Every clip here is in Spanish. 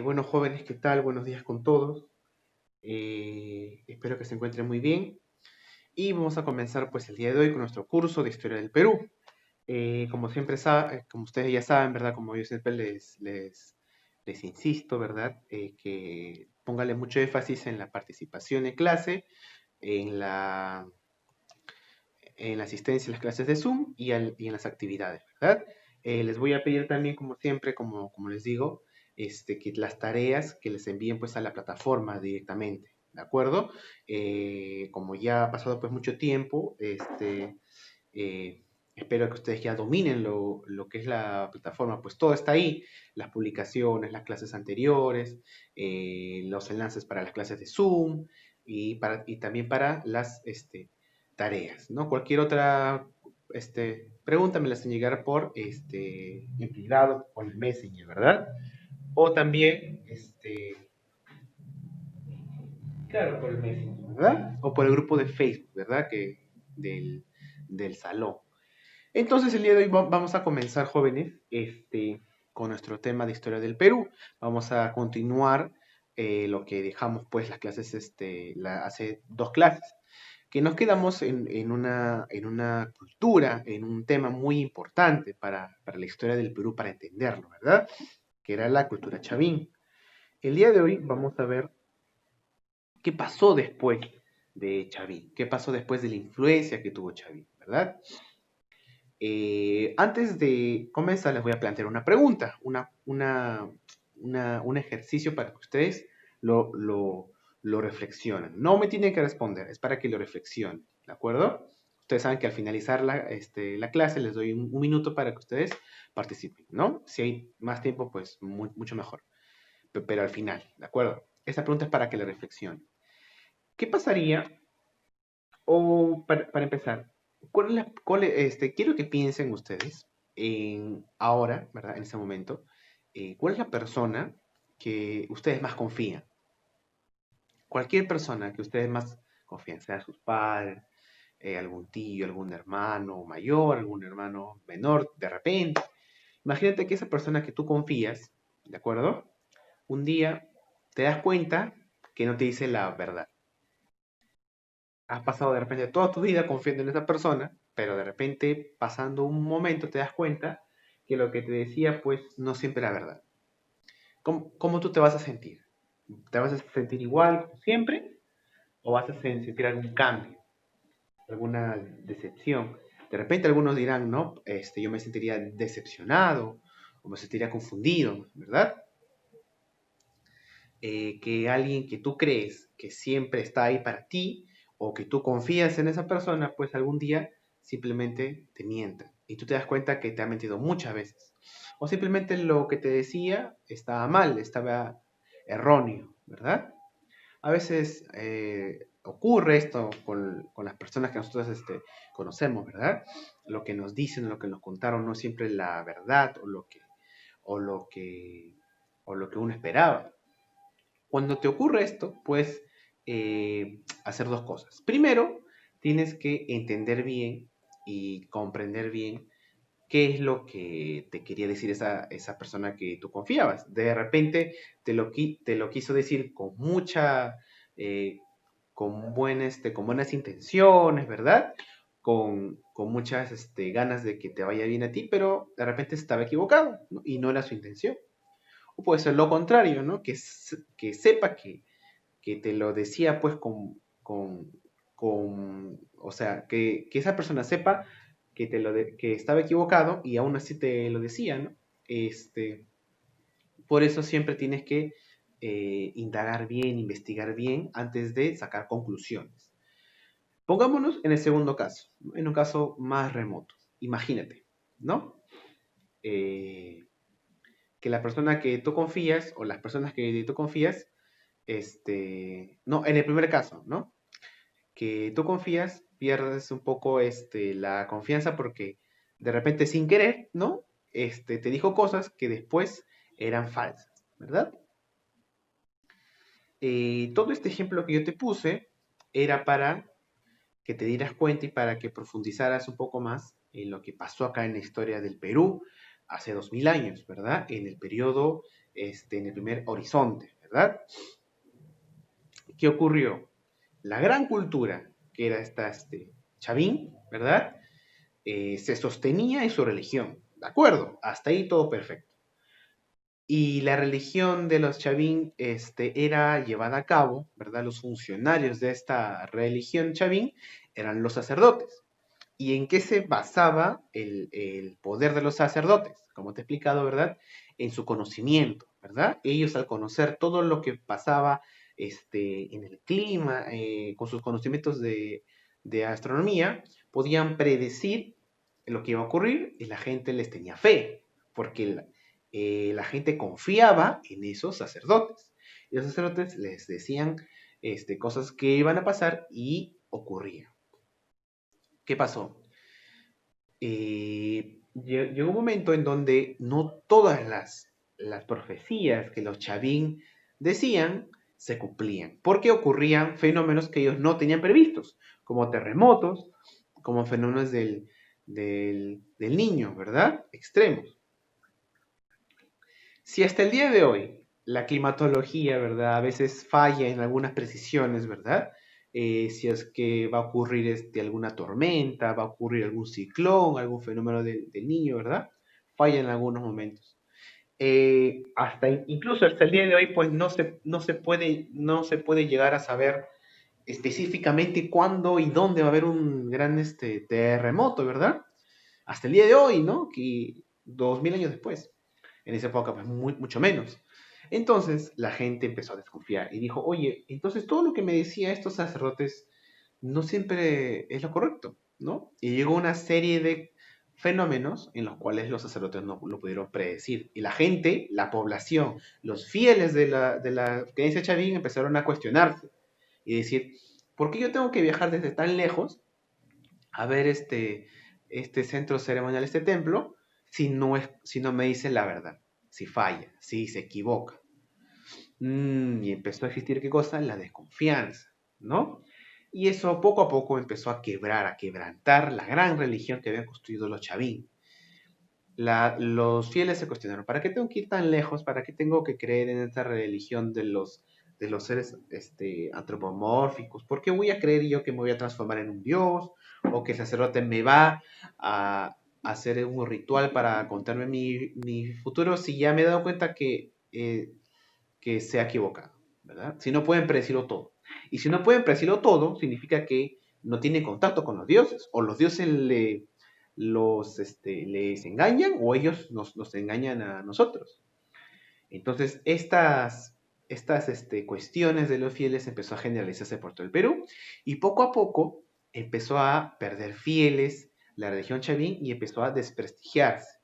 Bueno, jóvenes, ¿qué tal? Buenos días con todos. Espero que se encuentren muy bien. Y vamos a comenzar pues el día de hoy con nuestro curso de Historia del Perú. Como siempre, como ustedes ya saben, ¿verdad? Como yo siempre les insisto, ¿verdad? Que póngale mucho énfasis en la participación en clase, en la asistencia a las clases de Zoom y en las actividades, ¿verdad? Les voy a pedir también, como siempre, como les digo, que las tareas que les envíen pues a la plataforma directamente, ¿de acuerdo? Como ya ha pasado pues mucho tiempo, eh, espero que ustedes ya dominen lo que es la plataforma, pues todo está ahí, las publicaciones, las clases anteriores, los enlaces para las clases de Zoom y también para las tareas, ¿no? Cualquier otra pregunta me la hacen llegar por en privado o en el Messenger, ¿verdad? O también, claro, por el Messenger, ¿verdad? O por el grupo de Facebook, ¿verdad? Del, del salón. Entonces, el día de hoy vamos a comenzar, jóvenes, con nuestro tema de historia del Perú. Vamos a continuar lo que dejamos, pues, las clases, hace dos clases, que nos quedamos en una cultura, en un tema muy importante para la historia del Perú, para entenderlo, ¿verdad? Que era la cultura chavín. El día de hoy vamos a ver qué pasó después de Chavín, qué pasó después de la influencia que tuvo Chavín, ¿verdad? Antes de comenzar, les voy a plantear una pregunta, un ejercicio para que ustedes lo, lo, lo reflexionen. No me tienen que responder, es para que lo reflexionen, ¿de acuerdo? Ustedes saben que al finalizar la clase les doy un minuto para que ustedes participen, ¿no? Si hay más tiempo, pues mucho mejor. Pero al final, ¿de acuerdo? Esta pregunta es para que la reflexionen. ¿Qué pasaría o para empezar, quiero que piensen ustedes en ahora, ¿verdad? En ese momento, ¿cuál es la persona que ustedes más confían? Cualquier persona que ustedes más confían, sea sus padres, algún tío, algún hermano mayor, algún hermano menor, de repente. Imagínate que esa persona que tú confías, ¿de acuerdo? Un día te das cuenta que no te dice la verdad. Has pasado de repente toda tu vida confiando en esa persona, pero de repente, pasando un momento, te das cuenta que lo que te decía, pues, no siempre era verdad. ¿Cómo tú te vas a sentir? ¿Te vas a sentir igual como siempre? ¿O vas a sentir algún cambio, alguna decepción? De repente algunos dirán, no, yo me sentiría decepcionado o me sentiría confundido, ¿verdad? Que alguien que tú crees que siempre está ahí para ti o que tú confías en esa persona, pues algún día simplemente te mienta y tú te das cuenta que te ha mentido muchas veces. O simplemente lo que te decía estaba mal, estaba erróneo, ¿verdad? A veces ocurre esto con las personas que nosotros conocemos, ¿verdad? Lo que nos dicen, lo que nos contaron no es siempre la verdad o lo que, o lo que uno esperaba. Cuando te ocurre esto, puedes hacer dos cosas. Primero, tienes que entender bien y comprender bien qué es lo que te quería decir esa persona que tú confiabas. De repente te lo quiso decir con eh, con buenas intenciones, ¿verdad? Con muchas ganas de que te vaya bien a ti, pero de repente estaba equivocado, ¿no? Y no era su intención. O puede ser lo contrario, ¿no? Que sepa que te lo decía pues o sea, que esa persona sepa que estaba equivocado y aún así te lo decía, ¿no? Por eso siempre tienes que indagar bien, investigar bien antes de sacar conclusiones. Pongámonos en el segundo caso, ¿no? En un caso más remoto. Imagínate, ¿no? Eh, que la persona que tú confías o las personas que tú confías, no, en el primer caso, ¿no? Que tú confías, pierdes un poco la confianza porque de repente sin querer, ¿no? Te dijo cosas que después eran falsas, ¿verdad? Todo este ejemplo que yo te puse era para que te dieras cuenta y para que profundizaras un poco más en lo que pasó acá en la historia del Perú hace 2000 años, ¿verdad? En el periodo en el primer horizonte, ¿verdad? ¿Qué ocurrió? La gran cultura, que era esta Chavín, ¿verdad? Se sostenía en su religión, ¿de acuerdo? Hasta ahí todo perfecto. Y la religión de los Chavín era llevada a cabo, ¿verdad? Los funcionarios de esta religión Chavín eran los sacerdotes. ¿Y en qué se basaba el poder de los sacerdotes? Como te he explicado, ¿verdad? En su conocimiento, ¿verdad? Ellos al conocer todo lo que pasaba en el clima, con sus conocimientos de astronomía, podían predecir lo que iba a ocurrir y la gente les tenía fe, porque la gente confiaba en esos sacerdotes. Y los sacerdotes les decían cosas que iban a pasar y ocurrían. ¿Qué pasó? Llegó un momento en donde no todas las profecías que los Chavín decían se cumplían, porque ocurrían fenómenos que ellos no tenían previstos, como terremotos, como fenómenos del niño, ¿verdad? Extremos. Si hasta el día de hoy la climatología, ¿verdad? A veces falla en algunas precisiones, ¿verdad? Si es que va a ocurrir alguna tormenta, va a ocurrir algún ciclón, algún fenómeno del niño, ¿verdad? Falla en algunos momentos. Incluso hasta el día de hoy, pues no se puede llegar a saber específicamente cuándo y dónde va a haber un gran terremoto, ¿verdad? Hasta el día de hoy, ¿no? Que 2000 años después. En esa época, pues mucho menos. Entonces la gente empezó a desconfiar y dijo, oye, entonces todo lo que me decían estos sacerdotes no siempre es lo correcto, ¿no? Y llegó una serie de fenómenos en los cuales los sacerdotes no lo pudieron predecir. Y la gente, la población, los fieles de la creencia chavín empezaron a cuestionarse y decir, ¿por qué yo tengo que viajar desde tan lejos a ver este centro ceremonial, este templo, si no me dice la verdad? Si falla, si se equivoca. Y empezó a existir, ¿qué cosa? La desconfianza, ¿no? Y eso poco a poco empezó a quebrar, a quebrantar la gran religión que habían construido los chavín. Los fieles se cuestionaron, ¿para qué tengo que ir tan lejos? ¿Para qué tengo que creer en esta religión de los seres antropomórficos? ¿Por qué voy a creer yo que me voy a transformar en un dios? ¿O que el sacerdote me va a hacer un ritual para contarme mi futuro si ya me he dado cuenta que se ha equivocado, ¿verdad? Si no pueden predecirlo todo. Y si no pueden predecirlo todo, significa que no tienen contacto con los dioses, o los dioses les engañan, o ellos nos engañan a nosotros. Entonces, estas cuestiones de los fieles empezó a generalizarse por todo el Perú, y poco a poco empezó a perder fieles la religión chavín y empezó a desprestigiarse.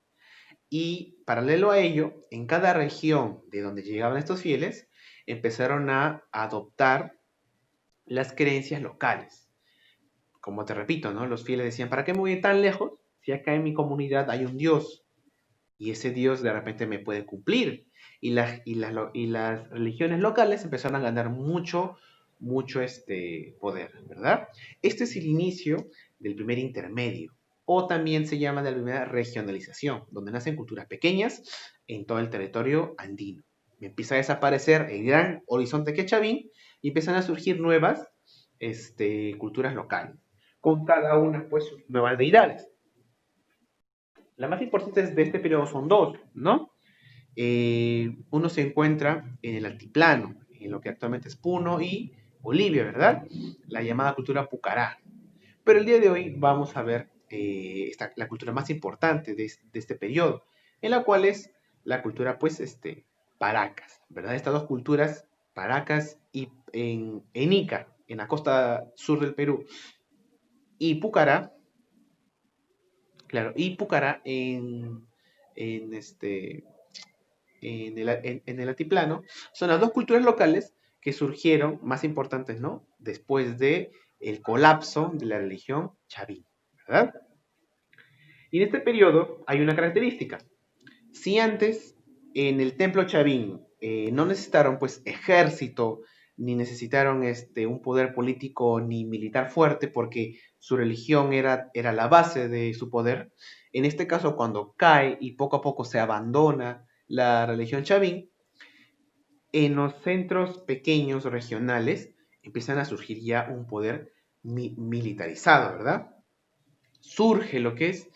Y paralelo a ello, en cada región de donde llegaban estos fieles, empezaron a adoptar las creencias locales. Como te repito, ¿no? Los fieles decían, ¿para qué me voy tan lejos si acá en mi comunidad hay un Dios? Y ese Dios de repente me puede cumplir. Y las religiones locales empezaron a ganar mucho poder, ¿verdad? Este es el inicio del primer intermedio, o también se llama de la primera regionalización, donde nacen culturas pequeñas en todo el territorio andino. Empieza a desaparecer el gran horizonte quechavín y empiezan a surgir nuevas culturas locales, con cada una pues sus nuevas deidades. Las más importantes de este periodo son dos, ¿no? Uno se encuentra en el altiplano, en lo que actualmente es Puno y Bolivia, ¿verdad? La llamada cultura pucará. Pero el día de hoy vamos a ver la cultura más importante de este periodo, en la cual es la cultura, pues, Paracas, ¿verdad? Estas dos culturas, Paracas y en Ica, en la costa sur del Perú, y Pucará, claro, y Pucará en este en el altiplano, son las dos culturas locales que surgieron más importantes, ¿no? Después de el colapso de la religión chavín, ¿verdad? Y en este periodo hay una característica. Si antes en el templo chavín no necesitaron pues ejército, ni necesitaron un poder político ni militar fuerte porque su religión era la base de su poder, en este caso cuando cae y poco a poco se abandona la religión chavín, en los centros pequeños regionales empiezan a surgir ya un poder militarizado, ¿verdad? Surge lo que es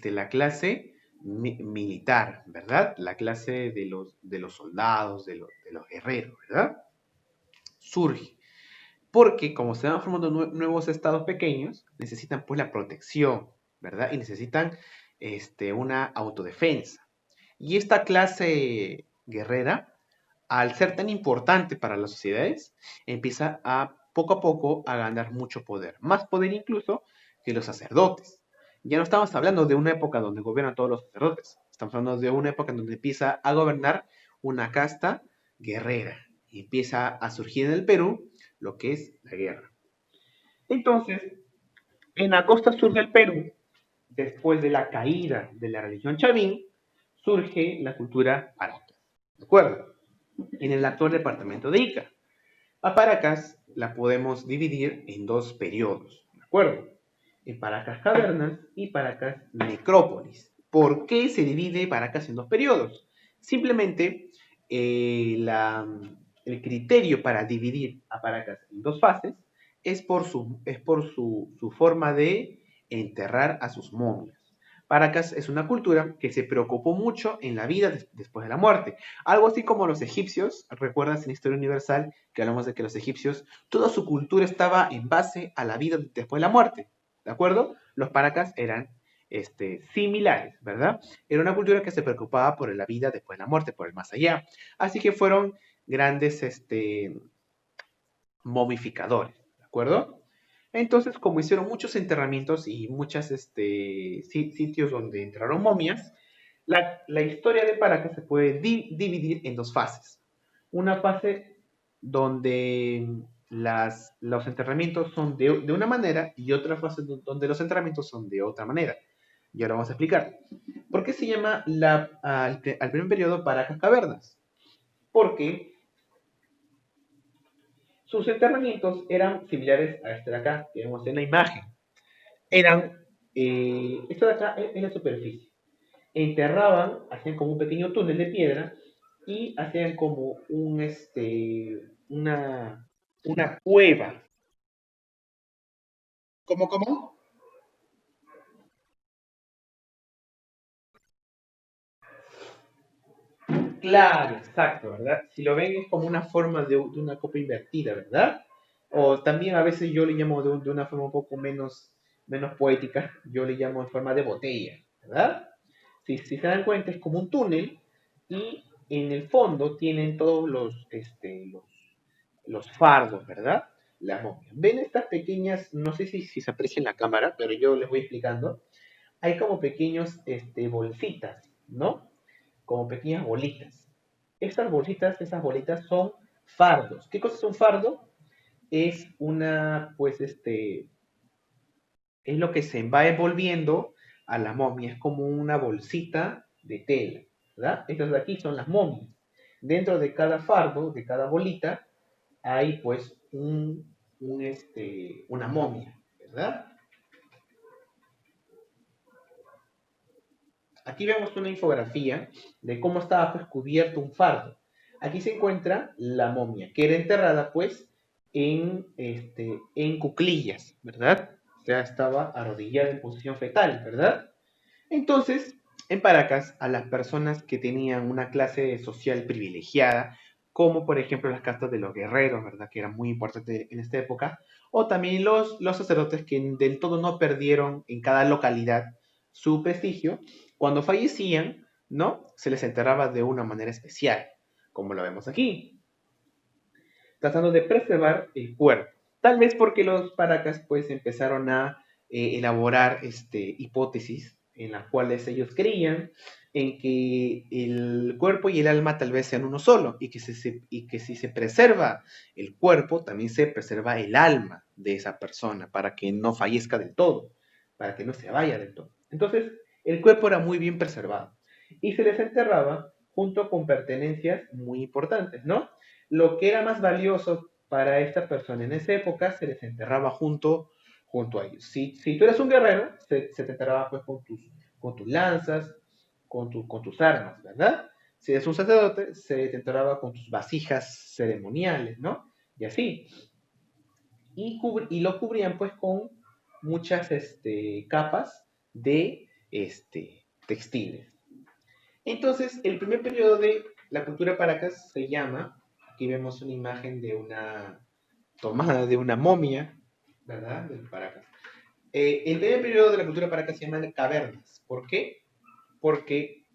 la clase militar, ¿verdad? La clase de los soldados, de los guerreros, ¿verdad? Surge. Porque como se van formando nuevos estados pequeños, necesitan pues la protección, ¿verdad? Y necesitan una autodefensa. Y esta clase guerrera, al ser tan importante para las sociedades, empieza a poco a poco a ganar mucho poder. Más poder incluso que los sacerdotes. Ya no estamos hablando de una época donde gobiernan todos los sacerdotes. Estamos hablando de una época en donde empieza a gobernar una casta guerrera. Y empieza a surgir en el Perú lo que es la guerra. Entonces, en la costa sur del Perú, después de la caída de la religión chavín, surge la cultura Paracas. ¿De acuerdo? En el actual departamento de Ica. A Paracas la podemos dividir en dos periodos. ¿De acuerdo? En Paracas Cavernas y Paracas Necrópolis. ¿Por qué se divide Paracas en dos periodos? Simplemente el criterio para dividir a Paracas en dos fases es por su forma de enterrar a sus momias. Paracas es una cultura que se preocupó mucho en la vida después de la muerte. Algo así como los egipcios, ¿recuerdas en Historia Universal que hablamos de que los egipcios, toda su cultura estaba en base a la vida después de la muerte? ¿De acuerdo? Los Paracas eran similares, ¿verdad? Era una cultura que se preocupaba por la vida después de la muerte, por el más allá. Así que fueron grandes momificadores, ¿de acuerdo? Entonces, como hicieron muchos enterramientos y muchos sitios donde entraron momias, la historia de Paracas se puede dividir en dos fases. Una fase donde los enterramientos son de una manera y otra fase donde los enterramientos son de otra manera. Y ahora vamos a explicar. ¿Por qué se llama al primer periodo Paracas Cavernas? Porque sus enterramientos eran similares a este de acá, que vemos en la imagen. Eran, esto de acá es la superficie. Enterraban, hacían como un pequeño túnel de piedra y hacían como una cueva. ¿Cómo? Claro, exacto, ¿verdad? Si lo ven es como una forma de una copa invertida, ¿verdad? O también a veces yo le llamo de una forma un poco menos poética, yo le llamo en forma de botella, ¿verdad? Si se dan cuenta es como un túnel y en el fondo tienen todos los fardos, ¿verdad? Las momias. ¿Ven estas pequeñas, no sé si se aprecia en la cámara, pero yo les voy explicando? Hay como pequeños bolsitas, ¿no? Como pequeñas bolitas. Esas bolitas son fardos. ¿Qué cosa es un fardo? Es es lo que se va envolviendo a la momia, es como una bolsita de tela, ¿verdad? Estas de aquí son las momias. Dentro de cada fardo, de cada bolita, hay pues una momia, ¿verdad? Aquí vemos una infografía de cómo estaba pues cubierto un fardo. Aquí se encuentra la momia, que era enterrada pues en cuclillas, ¿verdad? O sea, estaba arrodillada en posición fetal, ¿verdad? Entonces, en Paracas, a las personas que tenían una clase social privilegiada, como por ejemplo las castas de los guerreros, ¿verdad? Que eran muy importantes en esta época, o también los sacerdotes que del todo no perdieron en cada localidad su prestigio, cuando fallecían, ¿no? Se les enterraba de una manera especial, como lo vemos aquí, tratando de preservar el cuerpo. Tal vez porque los Paracas pues empezaron a elaborar hipótesis en las cuales ellos creían en que el cuerpo y el alma tal vez sean uno solo y que si se preserva el cuerpo, también se preserva el alma de esa persona para que no fallezca del todo, para que no se vaya del todo. Entonces, el cuerpo era muy bien preservado y se les enterraba junto con pertenencias muy importantes, ¿no? Lo que era más valioso para esta persona en esa época se les enterraba junto a ellos. Si tú eres un guerrero, se te enterraba pues con tus lanzas, con tus armas, ¿verdad? Si eres un sacerdote, se te enterraba con tus vasijas ceremoniales, ¿no? Y así. Y lo cubrían pues con muchas capas de textiles. Entonces, el primer periodo de la cultura Paracas se llama, aquí vemos una imagen de una tomada de una momia, ¿verdad? Del Paracas. El primer periodo de la cultura Paracas se llama cavernas. ¿Por qué? Porque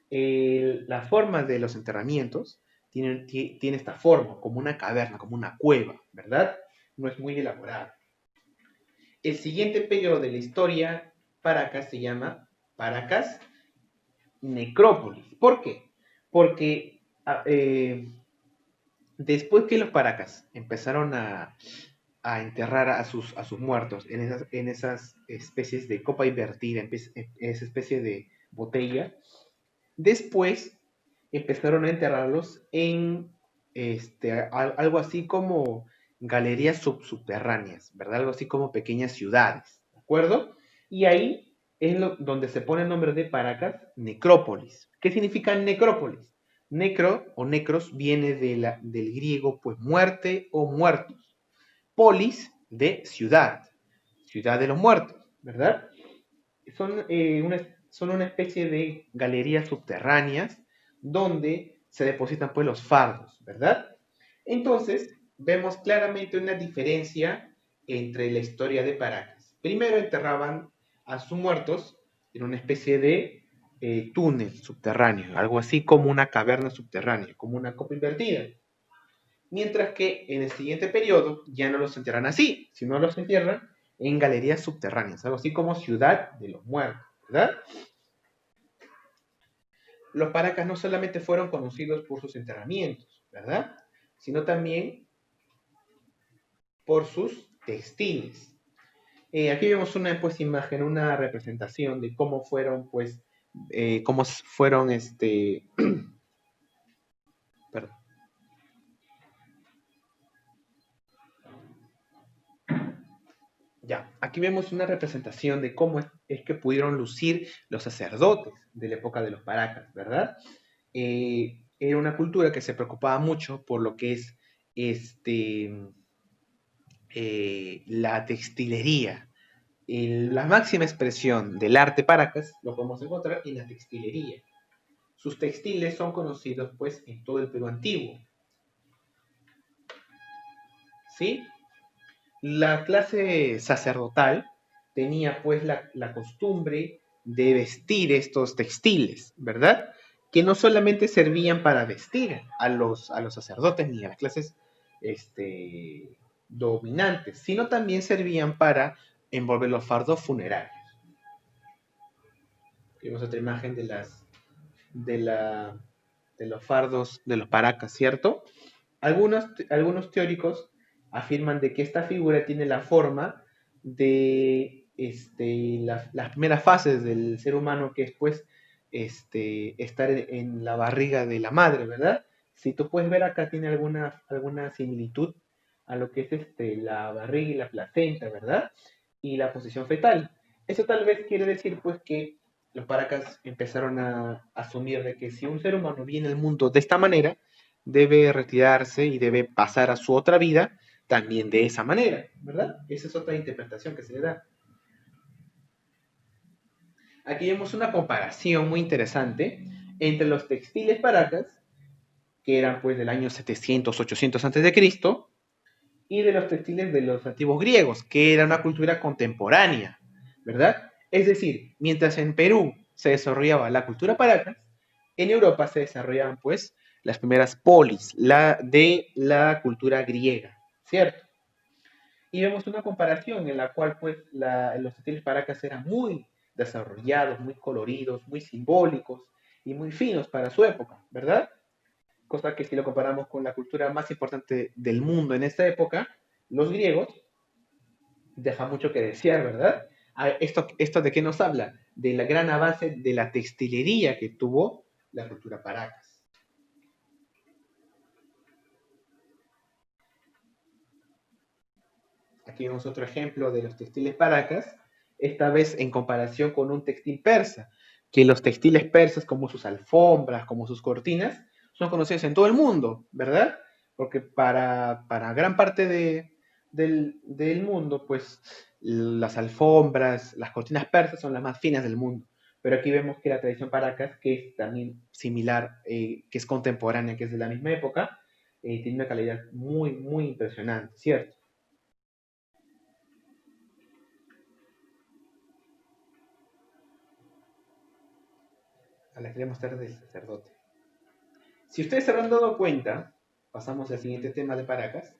la forma de los enterramientos tiene esta forma, como una caverna, como una cueva, ¿verdad? No es muy elaborada. El siguiente periodo de la historia Paracas se llama Paracas Necrópolis. ¿Por qué? Porque después que los Paracas empezaron a enterrar a sus muertos en esas especies de copa invertida, en esa especie de botella, después empezaron a enterrarlos en algo así como galerías subterráneas, ¿verdad? Algo así como pequeñas ciudades, ¿de acuerdo? Y ahí es donde se pone el nombre de Paracas, necrópolis. ¿Qué significa necrópolis? Necro o necros viene del griego, pues muerte o muertos. Polis de ciudad, ciudad de los muertos, ¿verdad? Son una especie de galerías subterráneas donde se depositan pues los fardos, ¿verdad? Entonces, vemos claramente una diferencia entre la historia de Paracas. Primero enterraban a sus muertos en una especie de túnel subterráneo, algo así como una caverna subterránea, como una copa invertida. Mientras que en el siguiente periodo ya no los entierran así, sino los entierran en galerías subterráneas, algo así como Ciudad de los Muertos, ¿verdad? Los Paracas no solamente fueron conocidos por sus enterramientos, ¿verdad? Sino también por sus textiles. Aquí vemos una pues, imagen, una representación de cómo fueron, pues, perdón. Ya, aquí vemos una representación de cómo es que pudieron lucir los sacerdotes de la época de los Paracas, ¿verdad? Era una cultura que se preocupaba mucho por lo que es la textilería. La máxima expresión del arte Paracas lo podemos encontrar en la textilería. Sus textiles son conocidos pues en todo el Perú antiguo. ¿Sí? La clase sacerdotal tenía pues la costumbre de vestir estos textiles, ¿verdad? Que no solamente servían para vestir a los sacerdotes ni a las clases dominantes, sino también servían para envolver los fardos funerarios. Vemos otra imagen de, la, de los fardos de los paracas, ¿cierto? Algunos teóricos afirman de que esta figura tiene la forma de las primeras fases del ser humano, que es pues estar en la barriga de la madre, ¿verdad? Si tú puedes ver acá tiene alguna similitud a lo que es la barriga y la placenta, ¿verdad? Y la posición fetal. Eso tal vez quiere decir pues que los paracas empezaron a asumir de que si un ser humano viene al mundo de esta manera, debe retirarse y debe pasar a su otra vida también de esa manera, ¿verdad? Esa es otra interpretación que se le da. Aquí vemos una comparación muy interesante entre los textiles paracas, que eran pues del año 700, 800 antes de Cristo, y de los textiles de los antiguos griegos, que era una cultura contemporánea, ¿verdad? Es decir, mientras en Perú se desarrollaba la cultura paracas, en Europa se desarrollaban pues las primeras polis de la cultura griega, ¿cierto? Y vemos una comparación en la cual pues los textiles paracas eran muy desarrollados, muy coloridos, muy simbólicos y muy finos para su época, ¿verdad? Cosa que si lo comparamos con la cultura más importante del mundo en esta época, los griegos, deja mucho que desear, ¿verdad? ¿Esto de qué nos habla? De la gran avance de la textilería que tuvo la cultura paracas. Aquí vemos otro ejemplo de los textiles paracas, esta vez en comparación con un textil persa. que los textiles persas, como sus alfombras, como sus cortinas, son conocidos en todo el mundo, ¿verdad? Porque para gran parte del mundo, pues las alfombras, las cortinas persas son las más finas del mundo. Pero aquí vemos que la tradición paracas, que es también similar, que es contemporánea, que es de la misma época, tiene una calidad muy, muy impresionante, ¿cierto? A la que le mostrar del sacerdote. Si ustedes se habrán dado cuenta, pasamos al siguiente tema de Paracas.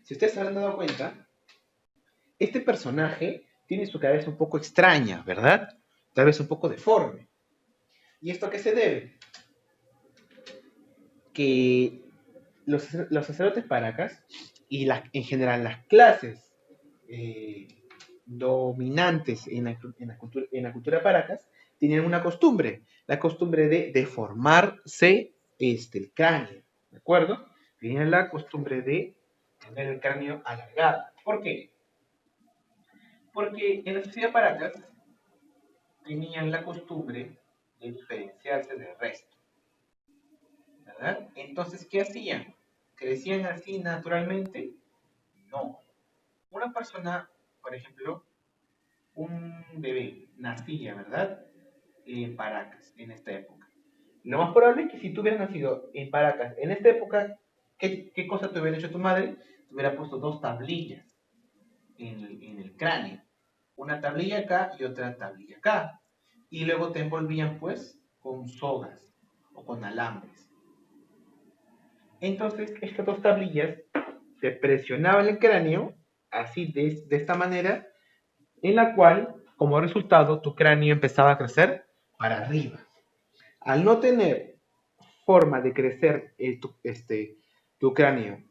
Si ustedes se habrán dado cuenta, este personaje tiene su cabeza un poco extraña, ¿verdad? Tal vez un poco deforme. ¿Y esto a qué se debe? Que los sacerdotes Paracas y en general las clases eh, dominantes en la cultura Paracas tenían una costumbre, la costumbre de deformarse el cráneo, ¿de acuerdo? Tenían la costumbre de tener el cráneo alargado. ¿Por qué? Porque en la sociedad Paracas tenían la costumbre de diferenciarse del resto, ¿verdad? Entonces, ¿qué hacían? ¿Crecían así naturalmente? No. Una persona, por ejemplo, un bebé nacía, ¿verdad? En Paracas, en esta época. Lo más probable es que si tú hubieras nacido en Paracas, en esta época, ¿qué cosa te hubiera hecho tu madre? Te hubiera puesto dos tablillas en el cráneo. Una tablilla acá y otra tablilla acá. Y luego te envolvían pues con sogas o con alambres. Entonces, estas dos tablillas te presionaban el cráneo, así de esta manera, en la cual, como resultado, tu cráneo empezaba a crecer para arriba. Al no tener forma de crecer tu cráneo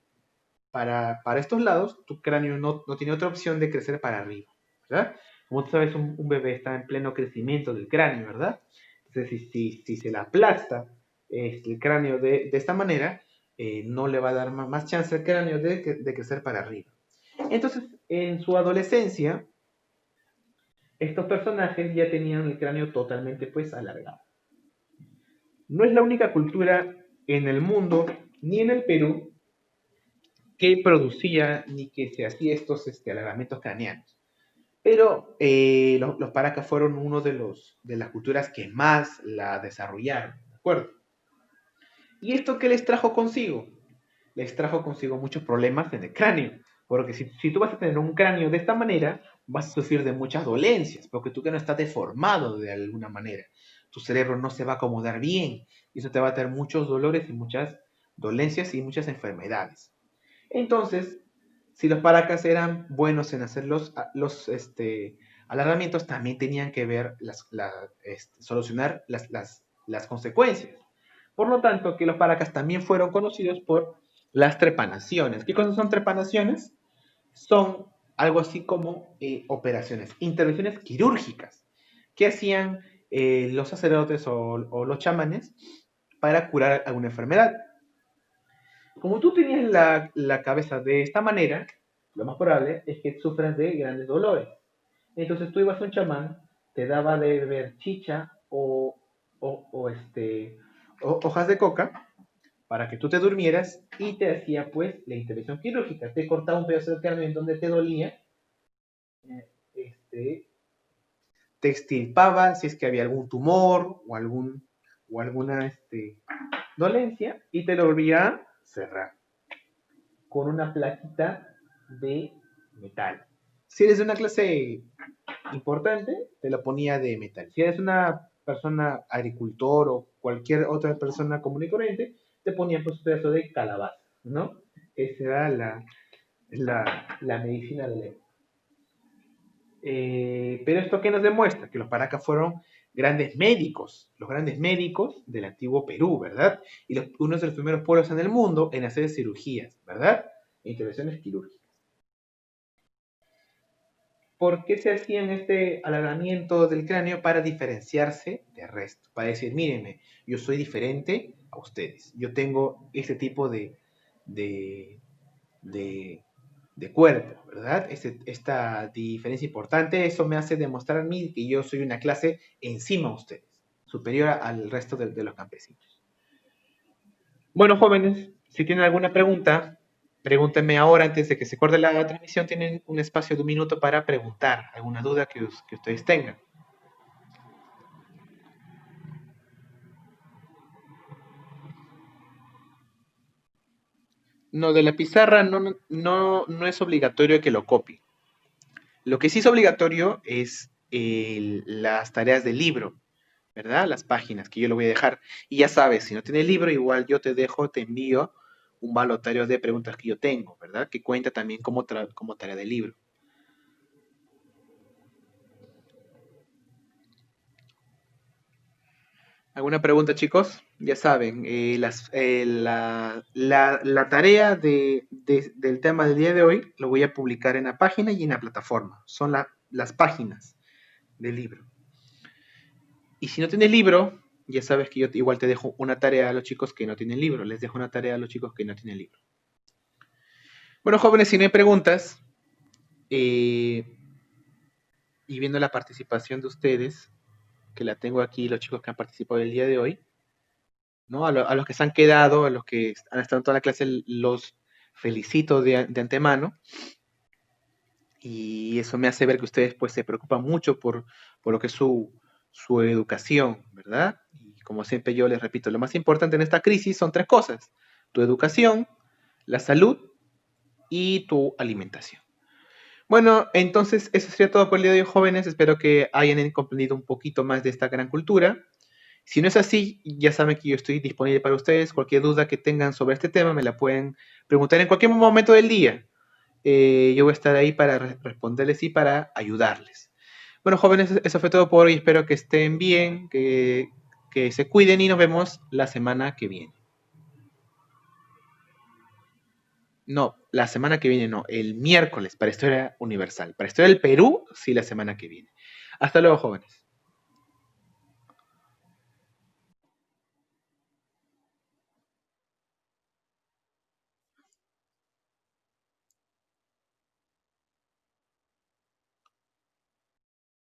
para estos lados, tu cráneo no tiene otra opción de crecer para arriba, ¿verdad? Como tú sabes, un bebé está en pleno crecimiento del cráneo, ¿verdad? Entonces, si se le aplasta el cráneo de esta manera, no le va a dar más chance al cráneo de crecer para arriba. Entonces, en su adolescencia, estos personajes ya tenían el cráneo totalmente pues alargado. No es la única cultura en el mundo, ni en el Perú, que producía ni que se hacía estos alargamientos craneanos. Pero los paracas fueron uno de las culturas que más la desarrollaron, ¿de acuerdo? ¿Y esto qué les trajo consigo? Les trajo consigo muchos problemas en el cráneo. Porque si tú vas a tener un cráneo de esta manera, vas a sufrir de muchas dolencias, porque tu cráneo está deformado de alguna manera. Tu cerebro no se va a acomodar bien, y eso te va a traer muchos dolores y muchas dolencias y muchas enfermedades. Entonces, si los paracas eran buenos en hacer los alargamientos, también tenían que ver solucionar las consecuencias. Por lo tanto, que los paracas también fueron conocidos por las trepanaciones. ¿Qué cosas son trepanaciones? Son algo así como operaciones, intervenciones quirúrgicas que hacían los sacerdotes o los chamanes para curar alguna enfermedad. Como tú tenías la cabeza de esta manera, lo más probable es que sufras de grandes dolores. Entonces tú ibas a un chamán, te daba de beber chicha o hojas de coca para que tú te durmieras y te hacía pues la intervención quirúrgica. Te cortaba un pedazo de carne en donde te dolía, este, te extirpaba si es que había algún tumor o alguna dolencia y te lo volvía a cerrar con una plaquita de metal. Si eres de una clase importante, te lo ponía de metal. Si eres una persona agricultor o cualquier otra persona común y corriente, te ponían pues un pedazo de calabaza, ¿no? Esa era la medicina de ley. Pero esto qué nos demuestra? Que los paracas fueron grandes médicos, los grandes médicos del antiguo Perú, ¿verdad? Y uno de los primeros pueblos en el mundo en hacer cirugías, ¿verdad? Intervenciones quirúrgicas. ¿Por qué se hacían este alargamiento del cráneo? Para diferenciarse del resto, para decir, mírenme, yo soy diferente a ustedes, yo tengo este tipo de, de, de cuerpo, ¿verdad? Esta diferencia importante, eso me hace demostrar a mí que yo soy una clase encima de ustedes. superior al resto de los campesinos. Bueno, jóvenes, si tienen alguna pregunta, pregúntenme ahora antes de que se corte la transmisión. Tienen un espacio de un minuto para preguntar alguna duda que ustedes tengan. No, de la pizarra no es obligatorio que lo copien. Lo que sí es obligatorio es las tareas del libro, ¿verdad? Las páginas que yo le voy a dejar. Y ya sabes, si no tienes libro, igual yo te dejo, te envío un balotario de preguntas que yo tengo, ¿verdad? Que cuenta también como tarea del libro. ¿Alguna pregunta, chicos? Ya saben, la tarea del tema del día de hoy lo voy a publicar en la página y en la plataforma. Son las páginas del libro. Y si no tienes libro, ya sabes que yo igual te dejo una tarea a los chicos que no tienen libro. Les dejo una tarea a los chicos que no tienen libro. Bueno, jóvenes, si no hay preguntas, eh, y viendo la participación de ustedes, que la tengo aquí, los chicos que han participado el día de hoy, ¿no? A los que se han quedado, a los que han estado en toda la clase, los felicito de antemano. Y eso me hace ver que ustedes pues se preocupan mucho por lo que es su educación, ¿verdad? Y como siempre yo les repito, lo más importante en esta crisis son tres cosas: tu educación, la salud y tu alimentación. Bueno, entonces eso sería todo por el día de hoy, jóvenes. Espero que hayan comprendido un poquito más de esta gran cultura. Si no es así, ya saben que yo estoy disponible para ustedes. Cualquier duda que tengan sobre este tema me la pueden preguntar en cualquier momento del día. Yo voy a estar ahí para responderles y para ayudarles. Bueno, jóvenes, eso fue todo por hoy. Espero que estén bien, que se cuiden y nos vemos la semana que viene. No, la semana que viene no, el miércoles para Historia Universal. Para Historia del Perú, sí, la semana que viene. Hasta luego, jóvenes.